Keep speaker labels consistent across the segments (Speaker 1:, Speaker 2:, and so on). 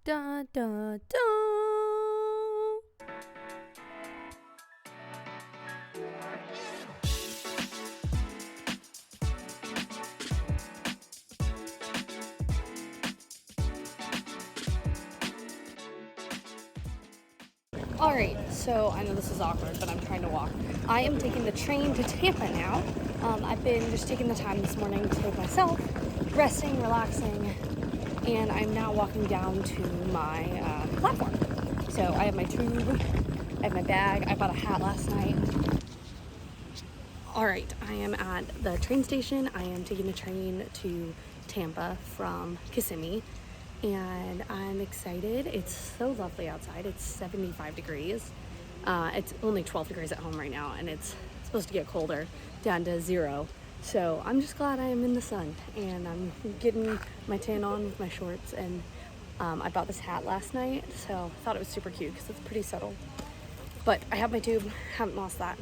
Speaker 1: Da da da. Alright, so I know this is awkward, but I'm trying to walk. I am taking the train to Tampa now. I've been just taking the time this morning to myself, resting, relaxing, and I'm now walking down to my platform. So I have my tube, I have my bag, I bought a hat last night. Alright, I am at the train station. I am taking the train to Tampa from Kissimmee. And I'm excited. It's so lovely outside. It's 75 degrees. It's only 12 degrees at home right now, and it's supposed to get colder, down to 0. So I'm just glad I am in the sun, and I'm getting my tan on with my shorts. And I bought this hat last night, so I thought it was super cute because it's pretty subtle. But I have my tube, haven't lost that.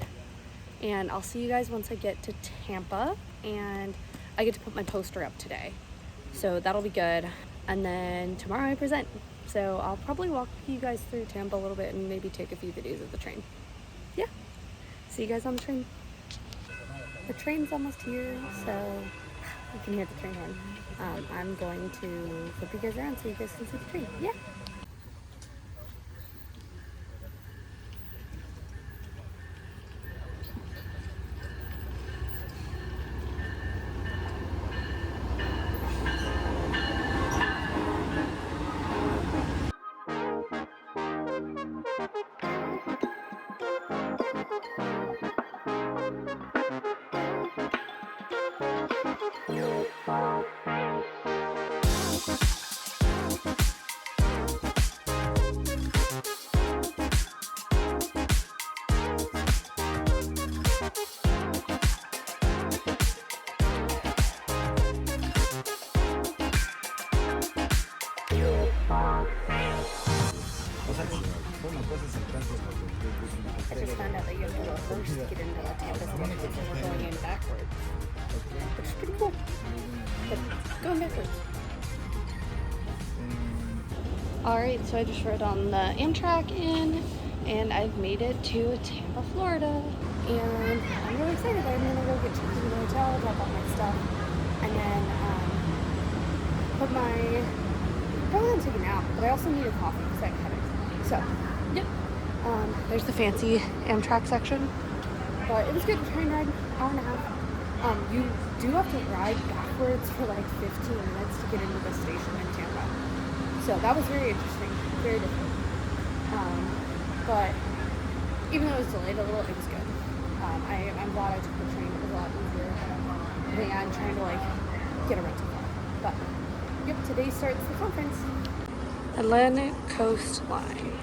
Speaker 1: And I'll see you guys once I get to Tampa, and I get to put my poster up today. So that'll be good. And then tomorrow I present. So I'll probably walk you guys through Tampa a little bit and maybe take a few videos of the train. Yeah. See you guys on the train. The train's almost here, so you can hear the train horn. I'm going to flip you guys around so you guys can see the train. Yeah. I just found out that you have to go first to get into the Tampa station, so we're going in backwards, which is pretty cool. But going backwards. Alright, so I just rode on the Amtrak in, and I've made it to Tampa, Florida. And I'm really excited. I'm gonna go get checked in the hotel, drop off my stuff, and then probably gonna take a nap, but I also need a coffee because I have a headache. So, yep. There's the fancy Amtrak section. But it was good. Train ride, hour and a half. You do have to ride backwards for like 15 minutes to get into the station in Tampa. So that was very interesting, very different. But even though it was delayed a little, it was good. I'm glad I took the train. It was a lot easier than trying to like get a rental car. But yep, today starts the conference. Atlantic Coast Line.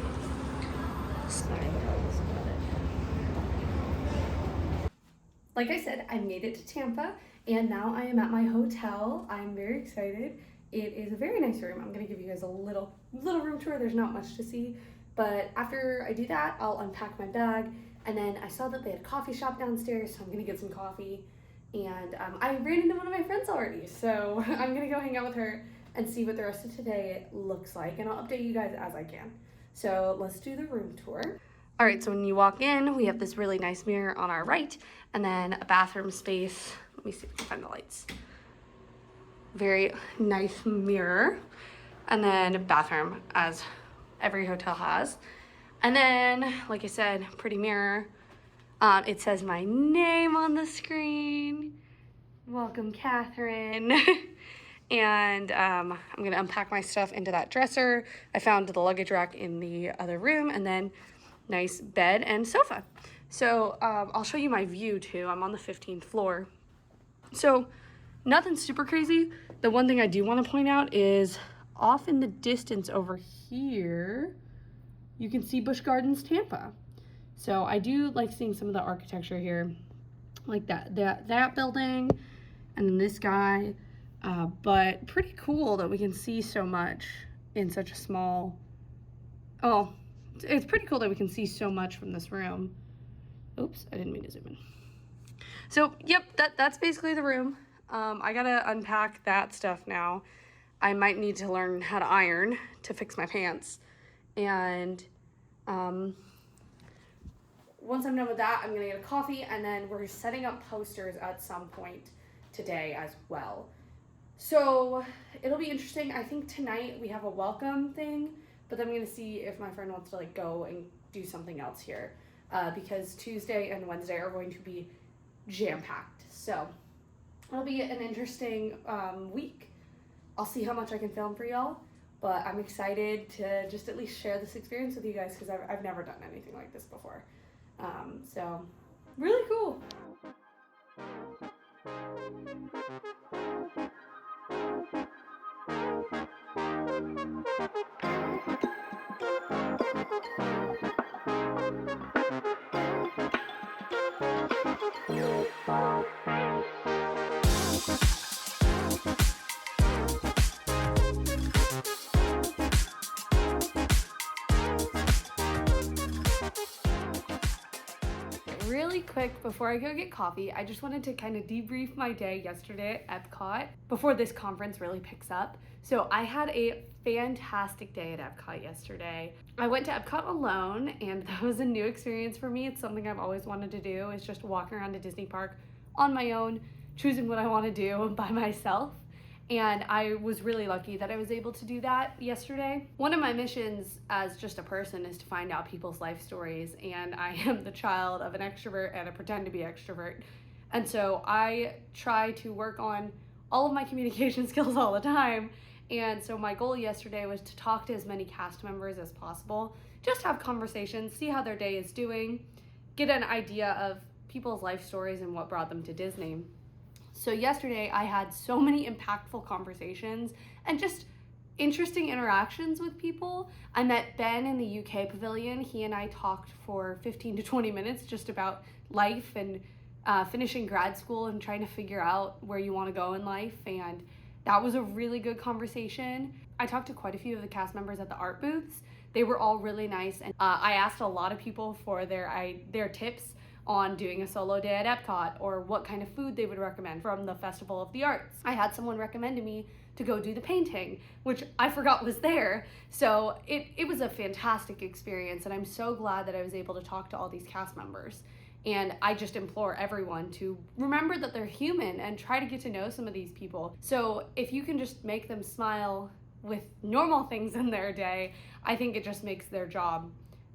Speaker 1: Like I said, I made it to Tampa, and now I am at my hotel. I'm very excited. It is a very nice room. I'm gonna give you guys a little room tour. There's not much to see, but after I do that, I'll unpack my bag, and then I saw that they had a coffee shop downstairs, so I'm gonna get some coffee. And I ran into one of my friends already, so I'm gonna go hang out with her and see what the rest of today looks like, and I'll update you guys as I can. So let's do the room tour. All right, so when you walk in, we have this really nice mirror on our right, and then a bathroom space. Let me see if I can find the lights. Very nice mirror, and then a bathroom, as every hotel has. And then, like I said, pretty mirror. It says my name on the screen. Welcome, Catherine. And I'm gonna unpack my stuff into that dresser. I found the luggage rack in the other room, and then nice bed and sofa. So I'll show you my view too. I'm on the 15th floor. So nothing super crazy. The one thing I do want to point out is off in the distance over here, you can see Busch Gardens, Tampa. So I do like seeing some of the architecture here, like that building, and then this guy. But pretty cool that we can see so much in such a small, it's pretty cool that we can see so much from this room. Oops, I didn't mean to zoom in. So, yep, that's basically the room. I gotta unpack that stuff now. I might need to learn how to iron to fix my pants. And once I'm done with that, I'm gonna get a coffee, and then we're setting up posters at some point today as well. So it'll be interesting. I think tonight we have a welcome thing, but then I'm gonna see if my friend wants to like go and do something else here, because Tuesday and Wednesday are going to be jam-packed. So it'll be an interesting week. I'll see how much I can film for y'all, but I'm excited to just at least share this experience with you guys, because I've never done anything like this before. So really cool. Really quick, before I go get coffee, I just wanted to kind of debrief my day yesterday at EPCOT before this conference really picks up. So I had a fantastic day at EPCOT yesterday. I went to EPCOT alone, and that was a new experience for me. It's something I've always wanted to do, is just walk around a Disney park on my own, choosing what I want to do by myself. And I was really lucky that I was able to do that yesterday. One of my missions as just a person is to find out people's life stories, and I am the child of an extrovert and I pretend to be extrovert. And so I try to work on all of my communication skills all the time. And so my goal yesterday was to talk to as many cast members as possible, just have conversations, see how their day is doing, get an idea of people's life stories and what brought them to Disney. So yesterday I had so many impactful conversations and just interesting interactions with people. I met Ben in the UK pavilion. He and I talked for 15 to 20 minutes just about life and finishing grad school and trying to figure out where you want to go in life. And that was a really good conversation. I talked to quite a few of the cast members at the art booths. They were all really nice. And I asked a lot of people for their tips on doing a solo day at EPCOT, or what kind of food they would recommend from the Festival of the Arts. I had someone recommend to me to go do the painting, which I forgot was there. So it was a fantastic experience, and I'm so glad that I was able to talk to all these cast members. And I just implore everyone to remember that they're human and try to get to know some of these people. So if you can just make them smile with normal things in their day, I think it just makes their job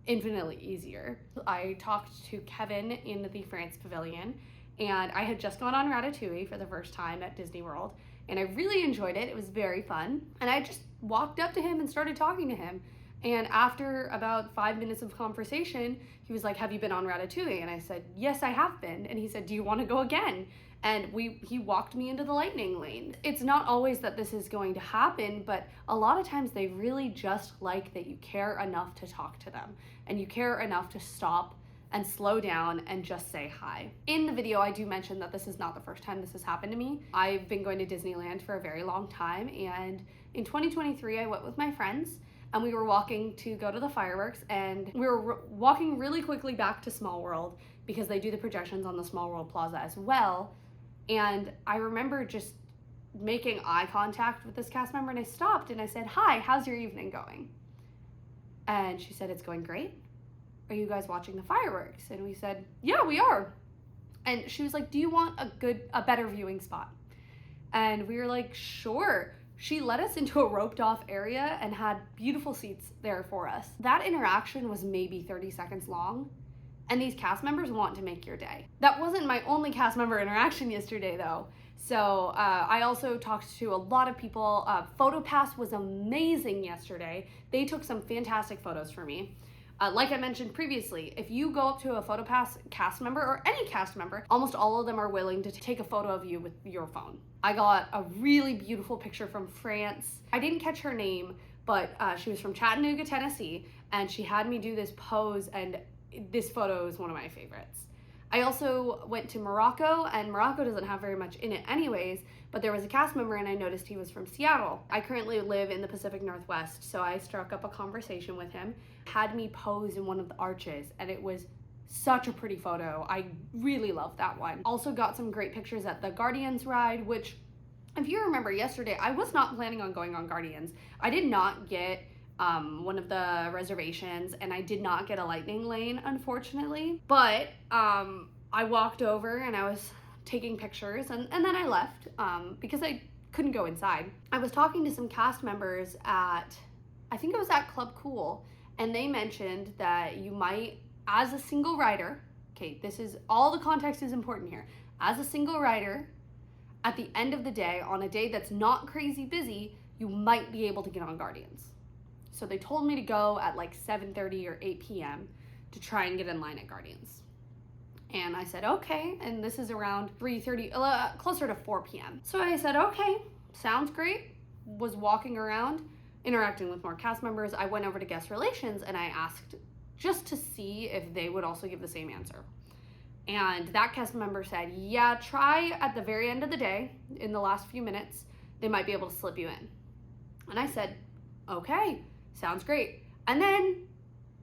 Speaker 1: infinitely easier. I talked to Kevin in the France Pavilion, and I had just gone on Ratatouille for the first time at Disney World, and I really enjoyed it. It was very fun, and I just walked up to him and started talking to him. And after about 5 minutes of conversation, he was like, "Have you been on Ratatouille?" And I said, "Yes, I have been." And he said, "Do you want to go again?" And he walked me into the lightning lane. It's not always that this is going to happen, but a lot of times they really just like that you care enough to talk to them, and you care enough to stop and slow down and just say hi. In the video, I do mention that this is not the first time this has happened to me. I've been going to Disneyland for a very long time, and in 2023, I went with my friends, and we were walking to go to the fireworks, and we were walking really quickly back to Small World because they do the projections on the Small World Plaza as well. And I remember just making eye contact with this cast member, and I stopped and I said, "Hi, how's your evening going?" And she said, "It's going great. Are you guys watching the fireworks?" And we said, "Yeah, we are." And she was like, "Do you want a better viewing spot?" And we were like, "Sure." She led us into a roped off area and had beautiful seats there for us. That interaction was maybe 30 seconds long, and these cast members want to make your day. That wasn't my only cast member interaction yesterday though. So I also talked to a lot of people. PhotoPass was amazing yesterday. They took some fantastic photos for me. Like I mentioned previously, if you go up to a PhotoPass cast member or any cast member, almost all of them are willing to take a photo of you with your phone. I got a really beautiful picture from France. I didn't catch her name, but she was from Chattanooga, Tennessee, and she had me do this pose, and this photo is one of my favorites. I also went to Morocco, and Morocco doesn't have very much in it anyways, but there was a cast member and I noticed he was from Seattle. I currently live in the Pacific Northwest, so I struck up a conversation with him, had me pose in one of the arches, and it was such a pretty photo. I really loved that one. Also got some great pictures at the Guardians ride, which If you remember yesterday, I was not planning on going on Guardians. I did not get one of the reservations, and I did not get a lightning lane, unfortunately. But I walked over and I was taking pictures, and then I left because I couldn't go inside. I was talking to some cast members at, I think it was at Club Cool, and they mentioned that you might, as a single rider, okay, this is, all the context is important here. As a single rider, at the end of the day, on a day that's not crazy busy, you might be able to get on Guardians. So they told me to go at like 7:30 or 8 p.m. to try and get in line at Guardians. And I said, okay, and this is around 3:30, closer to 4 p.m. So I said, okay, sounds great. Was walking around, interacting with more cast members. I went over to guest relations and I asked just to see if they would also give the same answer. And that cast member said, yeah, try at the very end of the day, in the last few minutes, they might be able to slip you in. And I said, okay, sounds great. And then,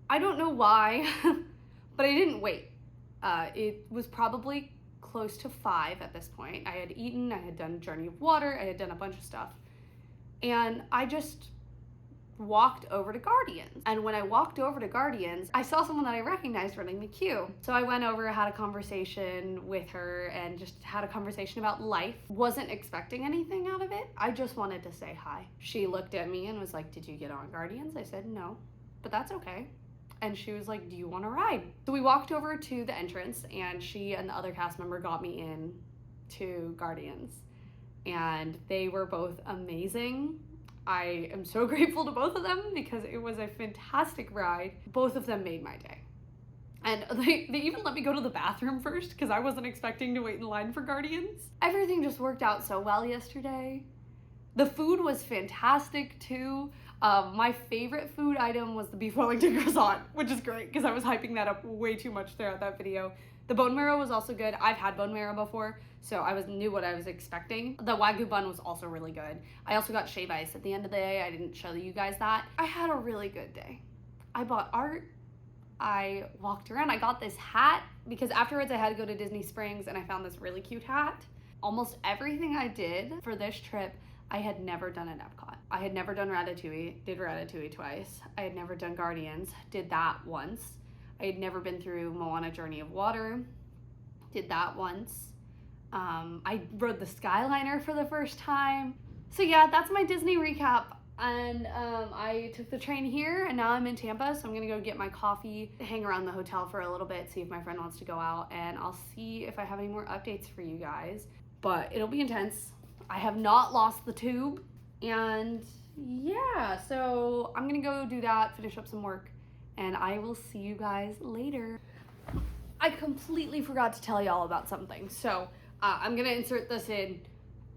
Speaker 1: I don't know why, but I didn't wait. It was probably close to 5 at this point. I had eaten, I had done Journey of Water, I had done a bunch of stuff. And I just walked over to Guardians. And when I walked over to Guardians, I saw someone that I recognized running the queue. So I went over, had a conversation with her, and just had a conversation about life. Wasn't expecting anything out of it. I just wanted to say hi. She looked at me and was like, did you get on Guardians? I said, no, but that's okay. And she was like, do you want to ride? So we walked over to the entrance, and she and the other cast member got me in to Guardians. And they were both amazing. I am so grateful to both of them because it was a fantastic ride. Both of them made my day. And they even let me go to the bathroom first because I wasn't expecting to wait in line for Guardians. Everything just worked out so well yesterday. The food was fantastic too. My favorite food item was the beef Wellington croissant, which is great because I was hyping that up way too much throughout that video. The bone marrow was also good. I've had bone marrow before, so I knew what I was expecting. The Wagyu bun was also really good. I also got shave ice at the end of the day. I didn't show you guys that. I had a really good day. I bought art. I walked around. I got this hat because afterwards I had to go to Disney Springs and I found this really cute hat. Almost everything I did for this trip, I had never done at EPCOT. I had never done Ratatouille, did Ratatouille twice. I had never done Guardians, did that once. I had never been through Moana Journey of Water, did that once. I rode the Skyliner for the first time. So yeah, that's my Disney recap. And I took the train here and now I'm in Tampa, so I'm gonna go get my coffee, hang around the hotel for a little bit, see if my friend wants to go out, and I'll see if I have any more updates for you guys. But it'll be intense. I have not lost the tube, and yeah, so I'm gonna go do that, finish up some work, and I will see you guys later. I completely forgot to tell y'all about something, so I'm gonna insert this in,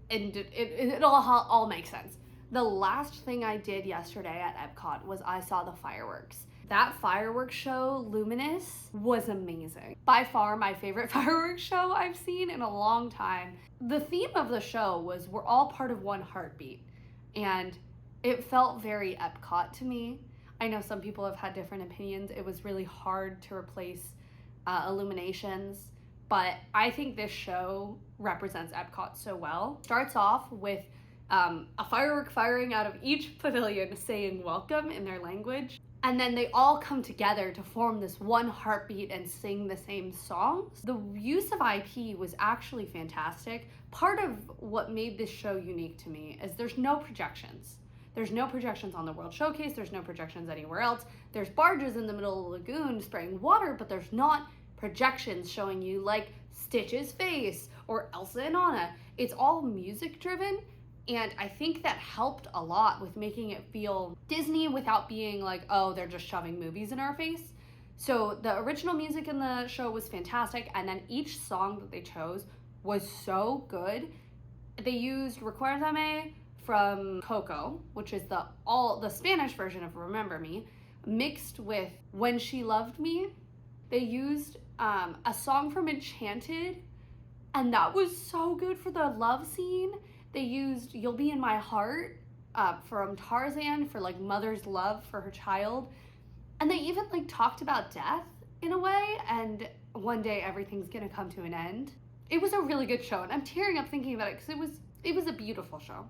Speaker 1: and it'll all make sense. The last thing I did yesterday at EPCOT was I saw the fireworks. That fireworks show, Luminous, was amazing. By far my favorite fireworks show I've seen in a long time. The theme of the show was we're all part of one heartbeat, and it felt very EPCOT to me. I know some people have had different opinions. It was really hard to replace Illuminations, but I think this show represents EPCOT so well. Starts off with a firework firing out of each pavilion saying welcome in their language. And then they all come together to form this one heartbeat and sing the same songs. The use of IP was actually fantastic. Part of what made this show unique to me is there's no projections. There's no projections on the World Showcase. There's no projections anywhere else. There's barges in the middle of the lagoon spraying water, but there's not projections showing you like Stitch's face or Elsa and Anna. It's all music driven. And I think that helped a lot with making it feel Disney without being like, oh, they're just shoving movies in our face. So the original music in the show was fantastic. And then each song that they chose was so good. They used Recuérdame from Coco, which is the Spanish version of Remember Me, mixed with When She Loved Me. They used a song from Enchanted, and that was so good for the love scene. They used You'll Be in My Heart from Tarzan for like mother's love for her child. And they even like talked about death in a way, and one day everything's gonna come to an end. It was a really good show, and I'm tearing up thinking about it because It was a beautiful show.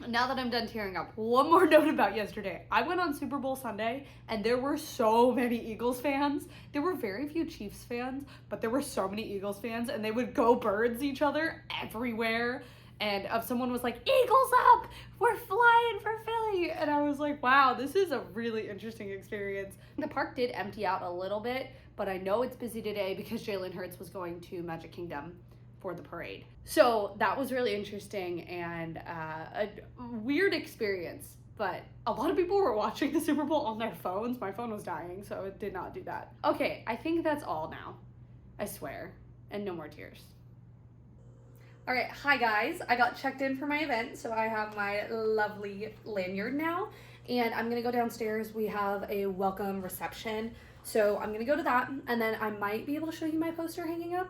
Speaker 1: Now that I'm done tearing up, one more note about yesterday. I went on Super Bowl Sunday, and there were so many Eagles fans. There were very few Chiefs fans, but there were so many Eagles fans, and they would go birds each other everywhere. And if someone was like, Eagles up, we're flying for Philly. And I was like, wow, this is a really interesting experience. The park did empty out a little bit, but I know it's busy today because Jalen Hurts was going to Magic Kingdom for the parade. So that was really interesting and a weird experience. But a lot of people were watching the Super Bowl on their phones. My phone was dying, so it did not do that. Okay, I think that's all now. I swear. And no more tears. All right, hi guys. I got checked in for my event, so I have my lovely lanyard now. And I'm gonna go downstairs. We have a welcome reception. So I'm gonna go to that, and then I might be able to show you my poster hanging up.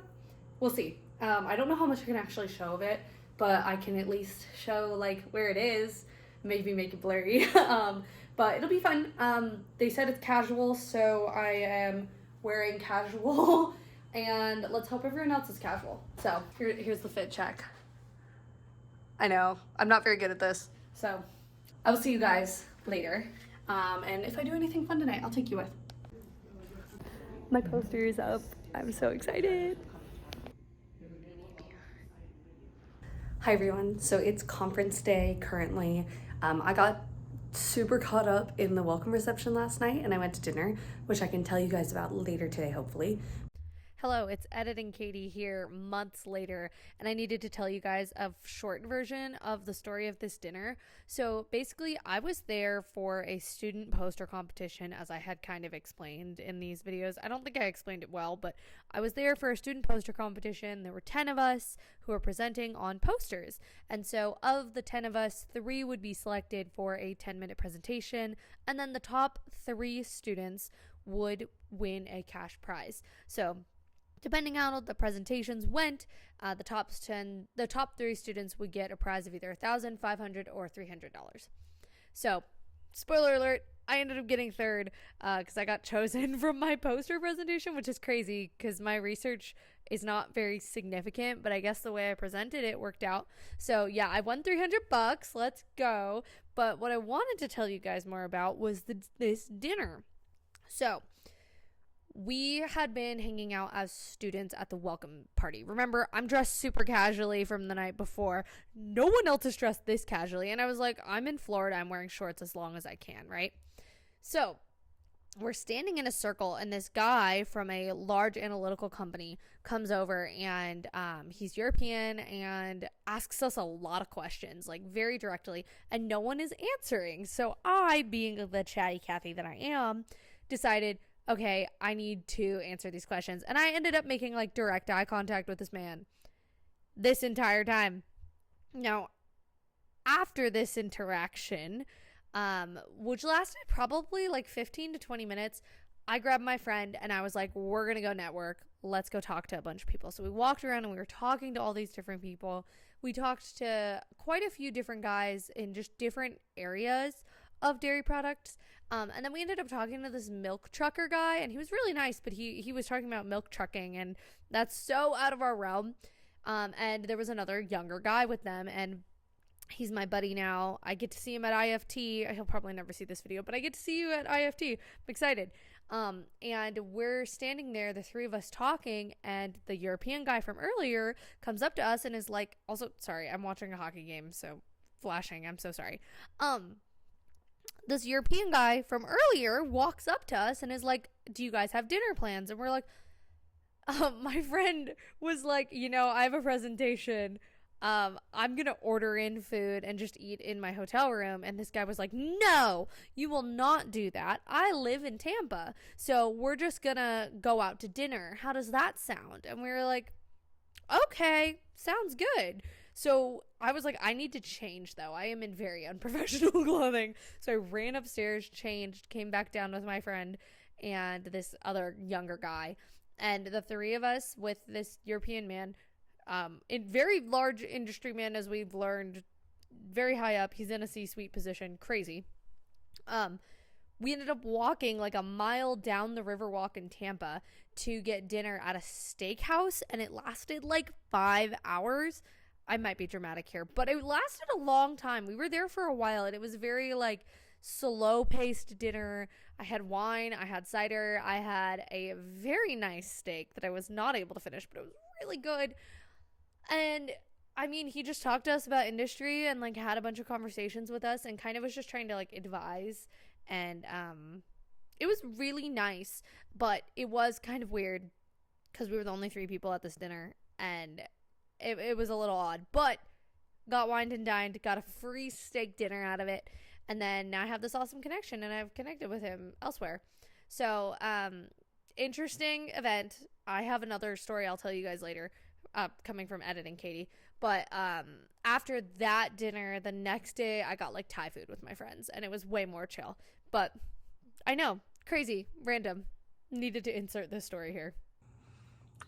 Speaker 1: We'll see. I don't know how much I can actually show of it, but I can at least show like where it is, maybe make it blurry. But it'll be fun. They said it's casual, so I am wearing casual, and let's hope everyone else is casual. So here's the fit check. I know, I'm not very good at this. So I will see you guys later. And if I do anything fun tonight, I'll take you with. My poster is up. I'm so excited. Hi everyone, so it's conference day currently. I got super caught up in the welcome reception last night, and I went to dinner, which I can tell you guys about later today, hopefully. Hello, it's Editing Katie here months later, and I needed to tell you guys a short version of the story of this dinner. So basically, I was there for a student poster competition, as I had kind of explained in these videos. I don't think I explained it well, but I was there for a student poster competition. There were 10 of us who were presenting on posters, and so of the 10 of us, 3 would be selected for a 10-minute presentation, and then the top 3 students would win a cash prize. So depending on how the presentations went, the top 3 students would get a prize of either $1,000, $500, or $300. So, spoiler alert, I ended up getting third because I got chosen from my poster presentation, which is crazy because my research is not very significant, but I guess the way I presented it worked out. So yeah, I won $300. Let's go. But what I wanted to tell you guys more about was this dinner. So we had been hanging out as students at the welcome party. Remember, I'm dressed super casually from the night before. No one else is dressed this casually. And I was like, I'm in Florida. I'm wearing shorts as long as I can, right? So we're standing in a circle, and this guy from a large analytical company comes over, and he's European and asks us a lot of questions, like very directly, and no one is answering. So I, being the chatty Cathy that I am, decided, okay, I need to answer these questions. And I ended up making like direct eye contact with this man this entire time. Now, after this interaction, which lasted probably like 15 to 20 minutes, I grabbed my friend and I was like, we're going to go network. Let's go talk to a bunch of people. So we walked around and we were talking to all these different people. We talked to quite a few different guys in just different areas of dairy products. And then we ended up talking to this milk trucker guy, and he was really nice, but he was talking about milk trucking, and that's so out of our realm. And there was another younger guy with them, and he's my buddy now. I get to see him at IFT. He'll probably never see this video, but I get to see you at IFT. I'm excited. And we're standing there, the 3 of us talking, and the European guy from earlier comes up to us and is like, also, sorry, I'm watching a hockey game, so flashing, I'm so sorry. This European guy from earlier walks up to us and is like, do you guys have dinner plans? And we're like, my friend was like, I have a presentation. I'm going to order in food and just eat in my hotel room. And this guy was like, no, you will not do that. I live in Tampa, so we're just going to go out to dinner. How does that sound? And we were like, okay, sounds good. So I was like, I need to change, though. I am in very unprofessional clothing. So I ran upstairs, changed, came back down with my friend and this other younger guy. And the 3 of us with this European man, in very large industry man, as we've learned, very high up. He's in a C-suite position. Crazy. We ended up walking like a mile down the Riverwalk in Tampa to get dinner at a steakhouse, and it lasted like 5 hours.
Speaker 2: I might be dramatic here, but it lasted a long time. We were there for a while, and it was very like slow paced dinner. I had wine, I had cider, I had a very nice steak that I was not able to finish, but it was really good. And I mean, he just talked to us about industry and like had a bunch of conversations with us and kind of was just trying to like advise. And it was really nice, but it was kind of weird because we were the only 3 people at this dinner, and it was a little odd, but got wined and dined, got a free steak dinner out of it, and then now I have this awesome connection, and I've connected with him elsewhere. So interesting event. I have another story I'll tell you guys later, coming from editing Katie. But after that dinner, the next day I got like Thai food with my friends, and it was way more chill. But I know, crazy, random, needed to insert this story here.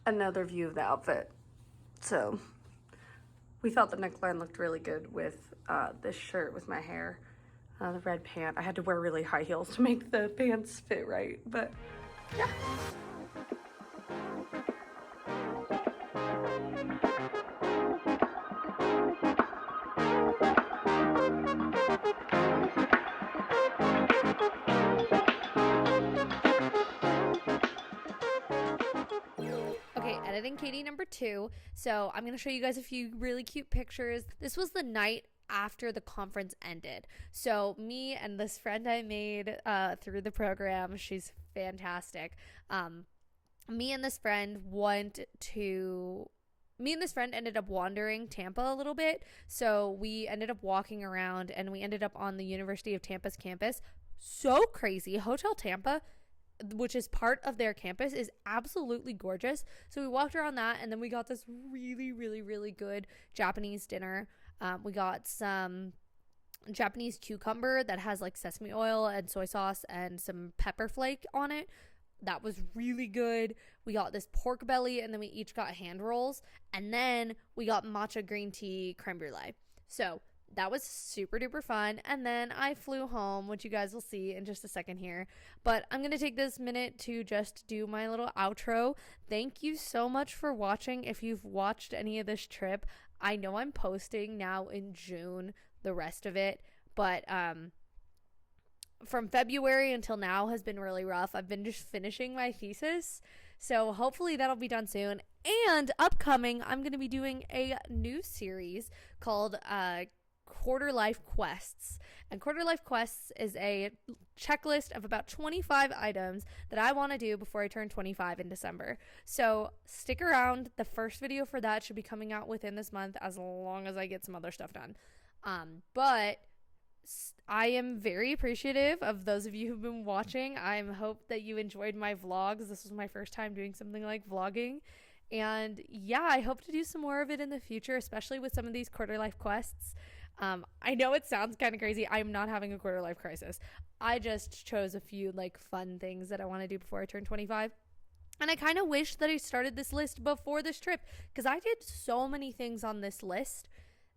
Speaker 1: Another view of the outfit. So we thought the neckline looked really good with this shirt with my hair, the red pant. I had to wear really high heels to make the pants fit right, but yeah.
Speaker 2: Editing Katie number 2. So I'm going to show you guys a few really cute pictures. This was the night after the conference ended. So me and this friend I made through the program, she's fantastic. Me and this friend ended up wandering Tampa a little bit. So we ended up walking around, and we ended up on the University of Tampa's campus. So crazy. Hotel Tampa, which is part of their campus, is absolutely gorgeous. So we walked around that, and then we got this really, really, really good Japanese dinner. We got some Japanese cucumber that has like sesame oil and soy sauce and some pepper flake on it. That was really good. We got this pork belly, and then we each got hand rolls, and then we got matcha green tea creme brulee. So that was super duper fun. And then I flew home, which you guys will see in just a second here. But I'm going to take this minute to just do my little outro. Thank you so much for watching. If you've watched any of this trip, I know I'm posting now in June, the rest of it. But from February until now has been really rough. I've been just finishing my thesis. So hopefully that'll be done soon. And upcoming, I'm going to be doing a new series called Quarter Life Quests. And Quarter Life Quests is a checklist of about 25 items that I want to do before I turn 25 in December. So stick around. The first video for that should be coming out within this month, as long as I get some other stuff done. But I am very appreciative of those of you who've been watching. I hope that you enjoyed my vlogs. This was my first time doing something like vlogging. And yeah, I hope to do some more of it in the future, especially with some of these quarter life quests. I know it sounds kind of crazy. I'm not having a quarter life crisis. I just chose a few like fun things that I want to do before I turn 25. And I kind of wish that I started this list before this trip, because I did so many things on this list,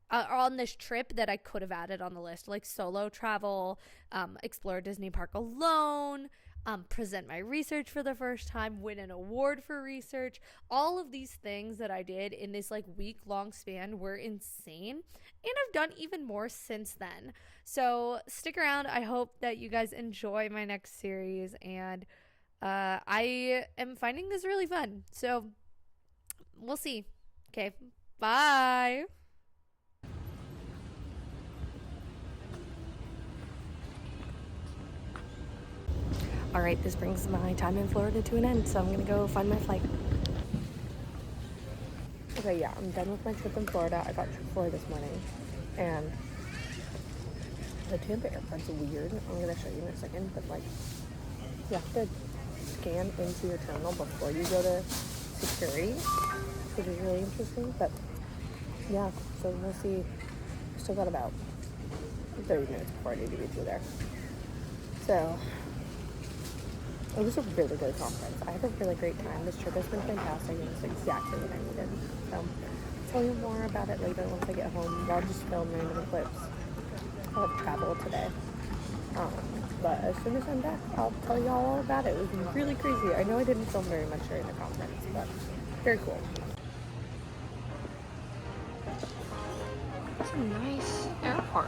Speaker 2: on this trip, that I could have added on the list, like solo travel, explore Disney Park alone, present my research for the first time, win an award for research. All of these things that I did in this like week-long span were insane, and I've done even more since then. So stick around. I hope that you guys enjoy my next series, and I am finding this really fun. So we'll see. Okay, bye.
Speaker 1: All right, this brings my time in Florida to an end, so I'm gonna go find my flight. Okay, yeah, I'm done with my trip in Florida. I got Chick-fil-A this morning, and the Tampa airport's weird. I'm gonna show you in a second, but like, you have to scan into your terminal before you go to security, which is really interesting. But yeah, so we'll see. Still got about 30 minutes before I need to be through there. So it was a really good conference. I had a really great time. This trip has been fantastic, and it's exactly what I needed. So I'll tell you more about it later once I get home. I'll just film random clips of travel today. But as soon as I'm back, I'll tell you all about it. It was really crazy. I know I didn't film very much during the conference, but very cool. It's a nice airport.